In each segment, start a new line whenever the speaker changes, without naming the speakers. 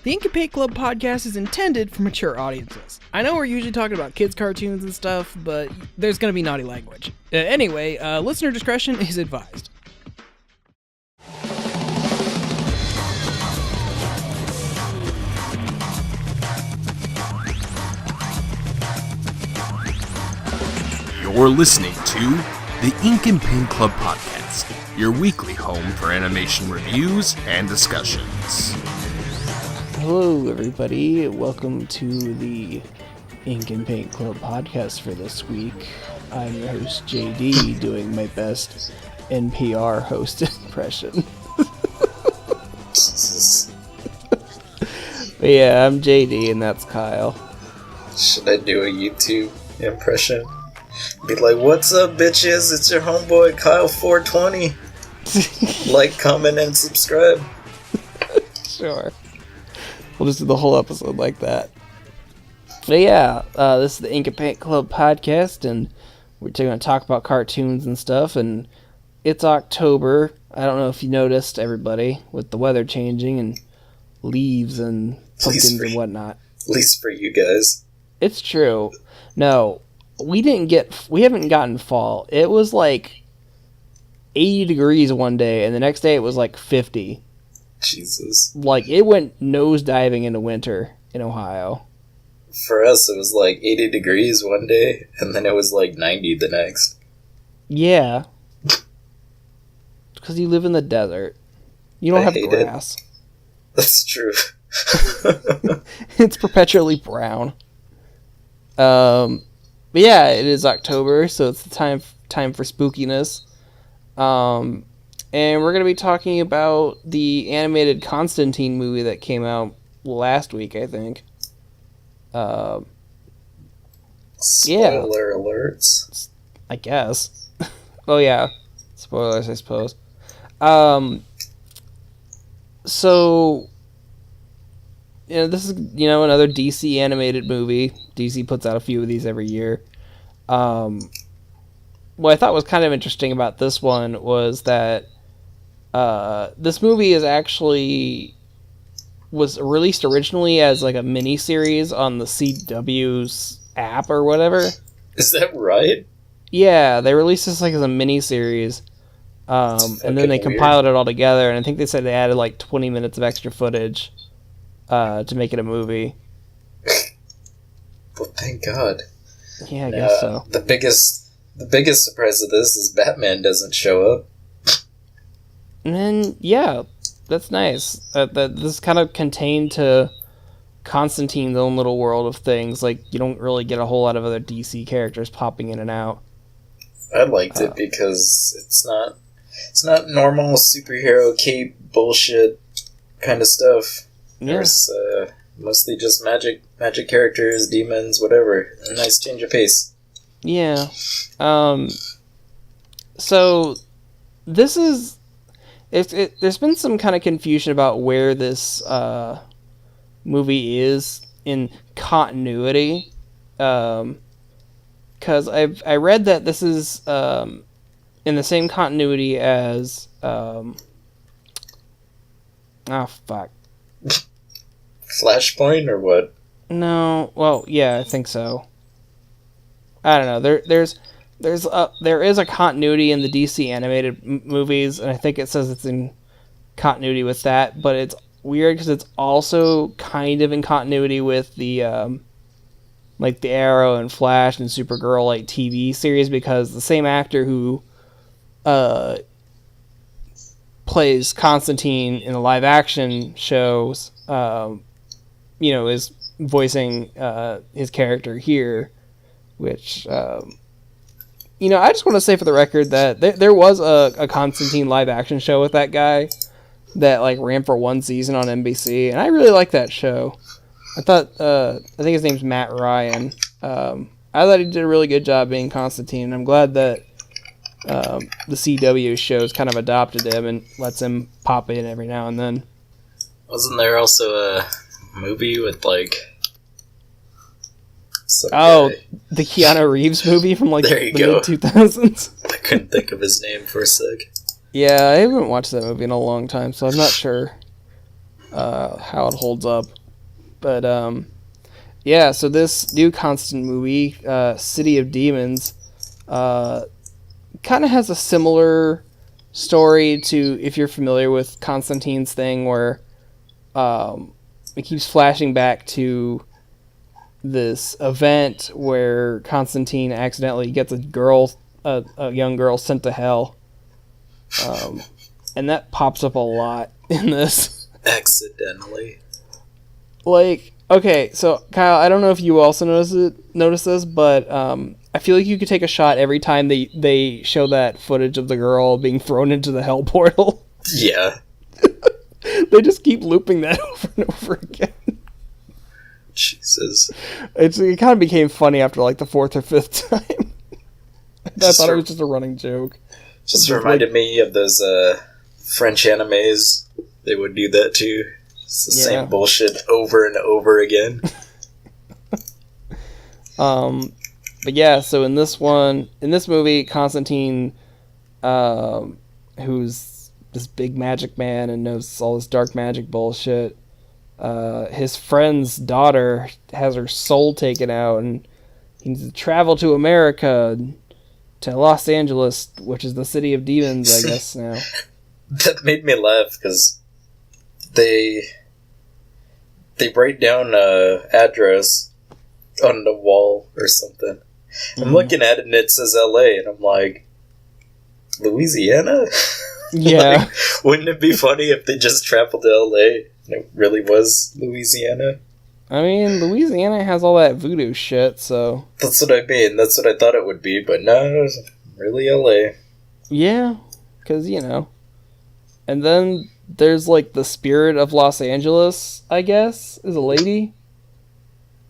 The Ink and Paint Club podcast is intended for mature audiences. I know we're usually talking about kids' cartoons and stuff, but there's going to be naughty language. Anyway, listener discretion is advised.
You're listening to the Ink and Paint Club podcast, your weekly home for animation reviews and discussions.
Hello, everybody. Welcome to the Ink and Paint Club podcast for this week. I'm your host, JD, doing my best NPR host impression. But yeah, I'm JD, and that's Kyle.
Should I do a YouTube impression? Be like, what's up, bitches? It's your homeboy, Kyle420. Like, comment, and subscribe.
Sure. We'll just do the whole episode like that. But yeah, this is the Ink and Paint Club podcast, and we're going to talk about cartoons and stuff, and it's October. I don't know if you noticed, everybody, with the weather changing and leaves and pumpkins and whatnot.
At least for you guys.
It's true. No, we haven't gotten fall. It was like 80 degrees one day, and the next day it was like 50.
Jesus.
Like, it went nosediving into winter in Ohio.
For us, it was like 80 degrees one day, and then it was like 90 the next.
Yeah. Because you live in the desert. You don't have grass.
That's true.
It's perpetually brown. But yeah, it is October, so it's the time for spookiness. And we're going to be talking about the animated Constantine movie that came out last week, I think.
Spoiler alerts.
I guess. Oh yeah, spoilers, I suppose. So, this is, another DC animated movie. DC puts out a few of these every year. What I thought was kind of interesting about this one was that this movie was released originally as like a mini-series on the CW's app or whatever.
Is that right?
Yeah, they released this like as a mini-series, and then they compiled it all together, and I think they said they added like 20 minutes of extra footage to make it a movie.
Well, thank God.
Yeah, I guess so.
The biggest surprise of this is Batman doesn't show up.
And then, yeah, that's nice. That this is kind of contained to Constantine's own little world of things. Like, you don't really get a whole lot of other DC characters popping in and out.
I liked it because it's not normal superhero cape bullshit kind of stuff.
Yeah.
There's mostly just magic characters, demons, whatever. A nice change of pace.
Yeah. So this is. There's been some kind of confusion about where this movie is in continuity, because I read that this is in the same continuity as
Flashpoint or what?
No, well, yeah, I think so. I don't know. There is a continuity in the DC animated movies, and I think it says it's in continuity with that, but it's weird because it's also kind of in continuity with the like the Arrow and Flash and Supergirl like TV series, because the same actor who plays Constantine in the live action shows is voicing his character here, which I just want to say for the record that there was a Constantine live-action show with that guy that like ran for one season on NBC, and I really liked that show. I think his name's Matt Ryan. I thought he did a really good job being Constantine, and I'm glad that the CW shows kind of adopted him and lets him pop in every now and then.
Wasn't there also a movie with like...
the Keanu Reeves movie from like the mid-2000s.
I couldn't think of his name for a sec.
Yeah, I haven't watched that movie in a long time, so I'm not sure. how it holds up. But yeah, so this new Constant movie, City of Demons, kind of has a similar story to, if you're familiar with Constantine's thing, where it keeps flashing back to this event where Constantine accidentally gets a young girl sent to hell. And that pops up a lot in this.
Accidentally.
Like, okay, so Kyle, I don't know if you also notice this, but I feel like you could take a shot every time they show that footage of the girl being thrown into the hell portal.
Yeah.
They just keep looping that over and over again.
Jesus.
It kind of became funny after like the fourth or fifth time. I thought it was just a running joke.
Just reminded me of those French animes. They would do that too. It's the same bullshit over and over again.
But yeah, so in this movie, Constantine, who's this big magic man and knows all this dark magic bullshit, his friend's daughter has her soul taken out, and he needs to travel to America, to Los Angeles, which is the city of demons, I guess, now.
That made me laugh, because they write down a address on the wall or something. Mm-hmm. I'm looking at it and it says LA, and I'm like, Louisiana?
Yeah.
Like, wouldn't it be funny if they just traveled to LA and it really was Louisiana?
I mean, Louisiana has all that voodoo shit, so...
That's what I mean. That's what I thought it would be, but no, it's really LA.
Yeah, because, you know. And then there's, like, the spirit of Los Angeles, I guess, is a lady.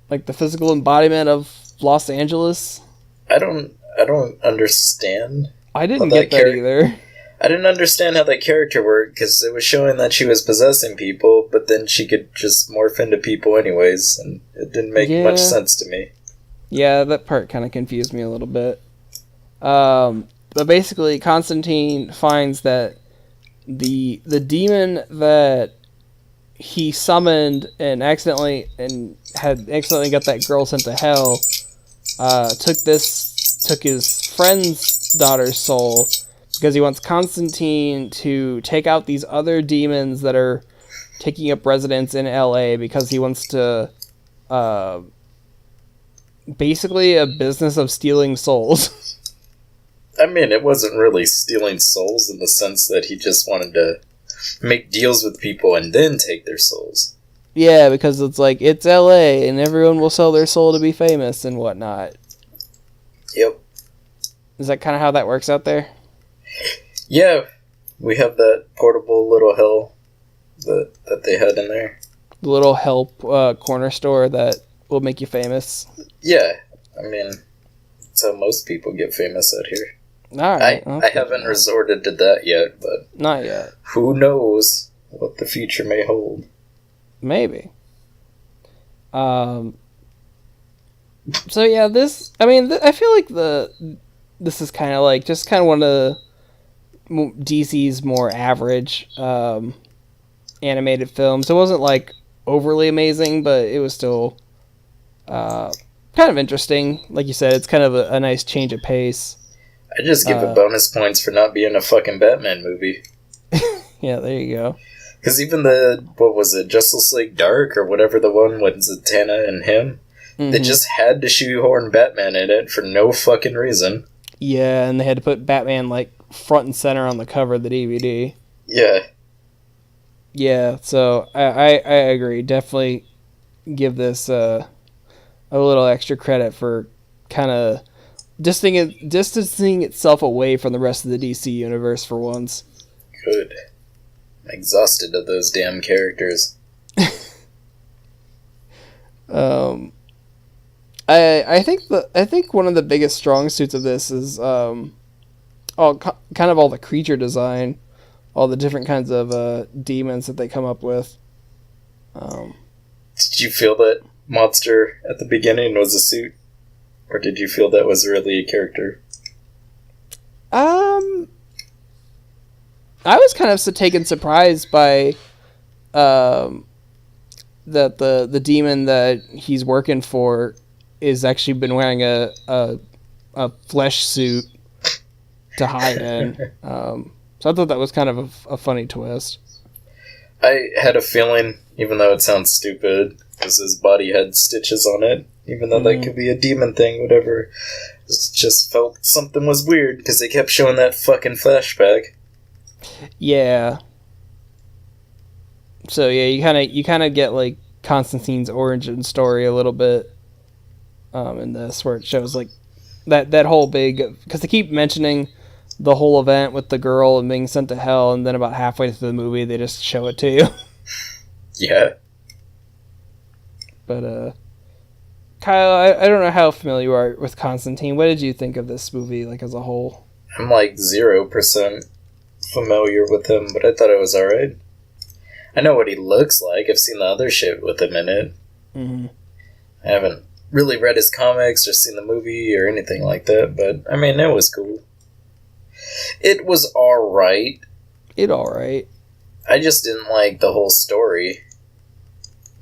Like, the physical embodiment of Los Angeles.
I don't understand.
I didn't get that either.
I didn't understand how that character worked, because it was showing that she was possessing people, but then she could just morph into people anyways, and it didn't make much sense to me.
Yeah, that part kind of confused me a little bit. But basically, Constantine finds that the demon that he summoned and had accidentally got that girl sent to hell, took his friend's daughter's soul, because he wants Constantine to take out these other demons that are taking up residence in LA, because he wants to basically a business of stealing souls.
I mean, it wasn't really stealing souls in the sense that he just wanted to make deals with people and then take their souls.
Yeah, because it's like, it's LA and everyone will sell their soul to be famous and whatnot.
Yep.
Is that kind of how that works out there?
Yeah, we have that portable little hell that they had in there.
The little help corner store that will make you famous.
Yeah, I mean, that's how most people get famous out here.
Alright.
I haven't resorted to that yet, but...
Not yet.
Who knows what the future may hold.
Maybe. So yeah, I feel like this is kind of like, just kind of one of DC's more average animated films. It wasn't like overly amazing, but it was still kind of interesting. Like you said, it's kind of a nice change of pace.
I just give it bonus points for not being a fucking Batman movie.
Yeah, there you go.
Because even what was it, Justice League Dark, or whatever the one with Zatanna and him, they just had to shoehorn Batman in it for no fucking reason.
Yeah, and they had to put Batman, like, front and center on the cover of the DVD.
Yeah.
Yeah, so I agree. Definitely give this a little extra credit for kind of distancing itself away from the rest of the DC universe for once.
Good. I'm exhausted of those damn characters.
I think one of the biggest strong suits of this is kind of all the creature design, all the different kinds of demons that they come up with.
Did you feel that monster at the beginning was a suit? Or did you feel that was really a character?
I was kind of taken surprised by that the demon that he's working for is actually been wearing a flesh suit to hide in. So I thought that was kind of a funny twist.
I had a feeling, even though it sounds stupid, because his body had stitches on it, even though that could be a demon thing, whatever. It just felt something was weird, because they kept showing that fucking flashback.
Yeah. So yeah, you kind of get like Constantine's origin story a little bit in this, where it shows like that whole big, because they keep mentioning the whole event with the girl and being sent to hell, and then about halfway through the movie they just show it to you.
Yeah.
But Kyle, I don't know how familiar you are with Constantine. What did you think of this movie, like, as a whole?
I'm like 0% familiar with him, but I thought it was alright. I know what he looks like. I've seen the other shit with him in it.
Mm-hmm.
I haven't really read his comics or seen the movie or anything like that, but I mean, it was cool. It was alright. I just didn't like the whole story.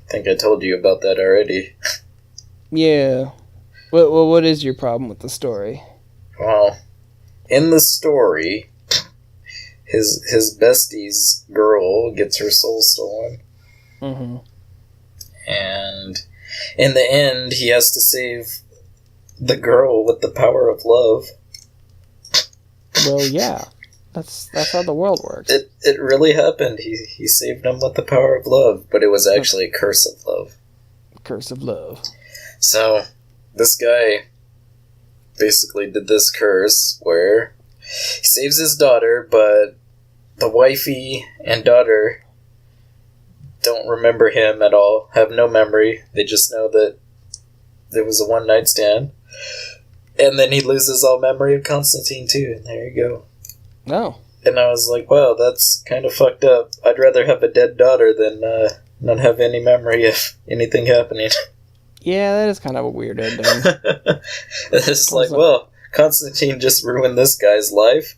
I think I told you about that already.
Yeah. What is your problem with the story?
Well, in the story, his bestie's girl gets her soul stolen.
Mm-hmm.
And in the end, he has to save the girl with the power of love.
Well, yeah. That's how the world works.
It really happened. He saved him with the power of love, but it was actually a curse of love.
Curse of love.
So, this guy basically did this curse where he saves his daughter, but the wifey and daughter don't remember him at all, have no memory. They just know that there was a one-night stand. And then he loses all memory of Constantine, too, and there you go.
Oh.
And I was like, wow, that's kind of fucked up. I'd rather have a dead daughter than not have any memory of anything happening.
Yeah, that is kind of a weird ending.
It's like, well, Constantine just ruined this guy's life.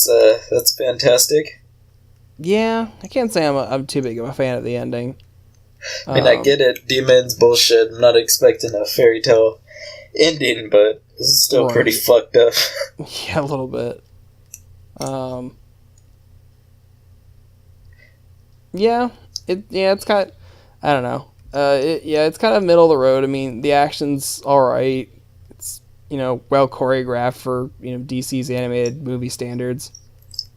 That's fantastic.
Yeah, I can't say I'm too big of a fan of the ending.
I mean, I get it. Demons, bullshit. I'm not expecting a fairy tale ending, but this is still pretty fucked up.
Yeah, a little bit. It's kind of, I don't know. It's kind of middle of the road. I mean, the action's alright. It's, well choreographed for, DC's animated movie standards.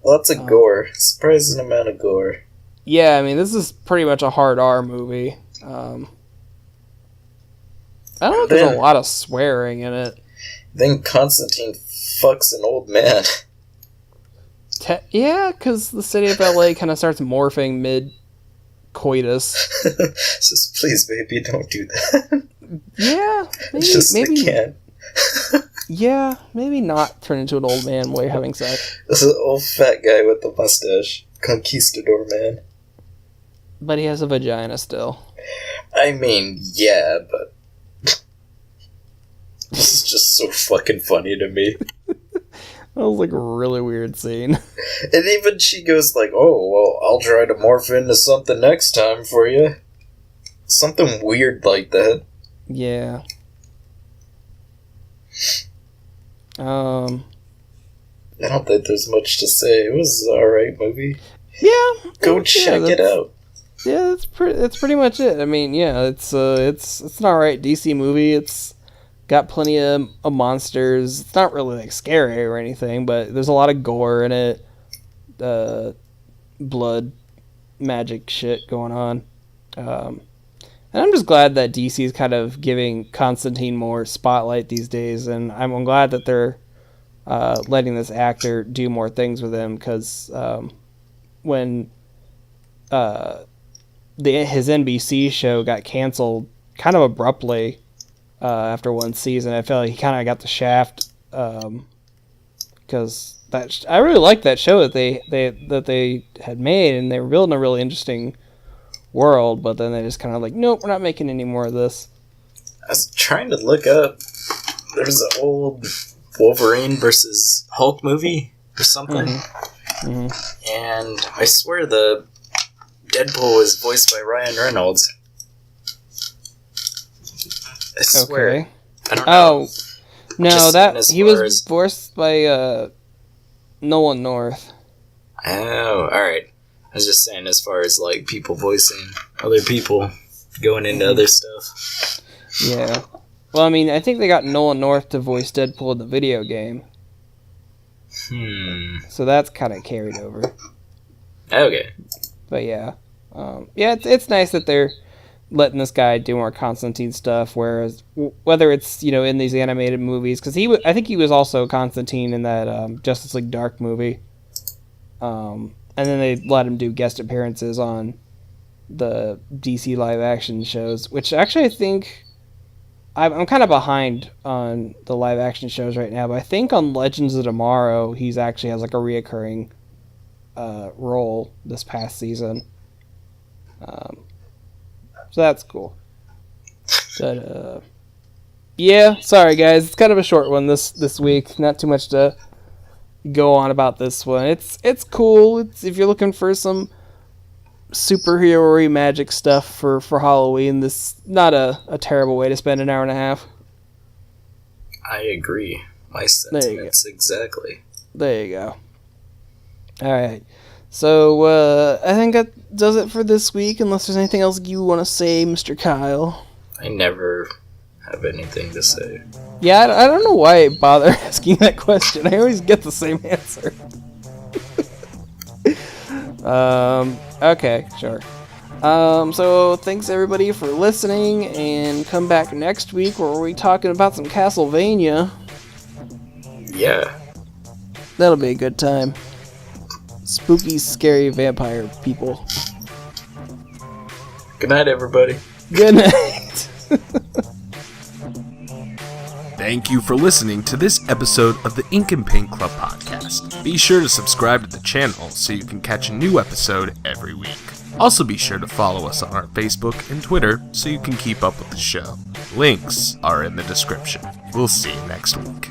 Lots of gore. Surprising amount of gore.
Yeah, I mean, this is pretty much a hard R movie. I don't know if there's a lot of swearing in it.
Then Constantine fucks an old man.
Yeah, because the city of LA kind of starts morphing mid-coitus.
Just please, baby, don't do that.
Yeah, maybe can't. Yeah, maybe not turn into an old man while you're having sex.
This is an old fat guy with the mustache. Conquistador man.
But he has a vagina still.
I mean, yeah, but this is just so fucking funny to me.
That was like a really weird scene.
And even she goes like, oh, well, I'll try to morph into something next time for you. Something weird like that.
Yeah.
I don't think there's much to say. It was an alright movie.
Yeah.
Go check it out.
Yeah, that's pretty much it. I mean, yeah, it's an alright DC movie. It's got plenty of monsters. It's not really like scary or anything, but there's a lot of gore in it. Blood, magic shit going on. And I'm just glad that DC is kind of giving Constantine more spotlight these days, and I'm glad that they're letting this actor do more things with him, because when his NBC show got canceled kind of abruptly after one season, I felt like he kind of got the shaft, because I really liked that show that they had made, and they were building a really interesting world, but then they just kind of like, nope, we're not making any more of this.
I was trying to look up, there's an old Wolverine versus Hulk movie or something, and I swear the Deadpool was voiced by Ryan Reynolds. I swear.
Okay.
I don't know.
Oh, no,
Just
that
as
he
far
was
as-
voiced by Nolan North.
Oh, alright. I was just saying as far as, like, people voicing other people going into other stuff.
Yeah. Well, I mean, I think they got Nolan North to voice Deadpool in the video game, so that's kind of carried over.
Okay.
But yeah, yeah, it's nice that they're letting this guy do more Constantine stuff. Whereas whether it's in these animated movies, because I think he was also Constantine in that Justice League Dark movie, and then they let him do guest appearances on the DC live action shows, which actually I think I'm kind of behind on the live action shows right now, but I think on Legends of Tomorrow he's actually has like a reoccurring role this past season. So that's cool. But yeah, sorry guys, it's kind of a short one this week. Not too much to go on about this one. It's cool. If you're looking for some superhero-y magic stuff for Halloween, this not a terrible way to spend an hour and a half.
I agree. My sentiments exactly.
There you go. Alright. So, I think that does it for this week, unless there's anything else you want to say, Mr. Kyle.
I never have anything to say.
Yeah, I don't know why I bother asking that question. I always get the same answer. Okay, sure. So thanks everybody for listening, and come back next week where we'll be talking about some Castlevania.
Yeah.
That'll be a good time. Spooky, scary vampire people.
Good night, everybody.
Good night.
Thank you for listening to this episode of the Ink and Paint Club podcast. Be sure to subscribe to the channel so you can catch a new episode every week. Also be sure to follow us on our Facebook and Twitter so you can keep up with the show. Links are in the description. We'll see you next week.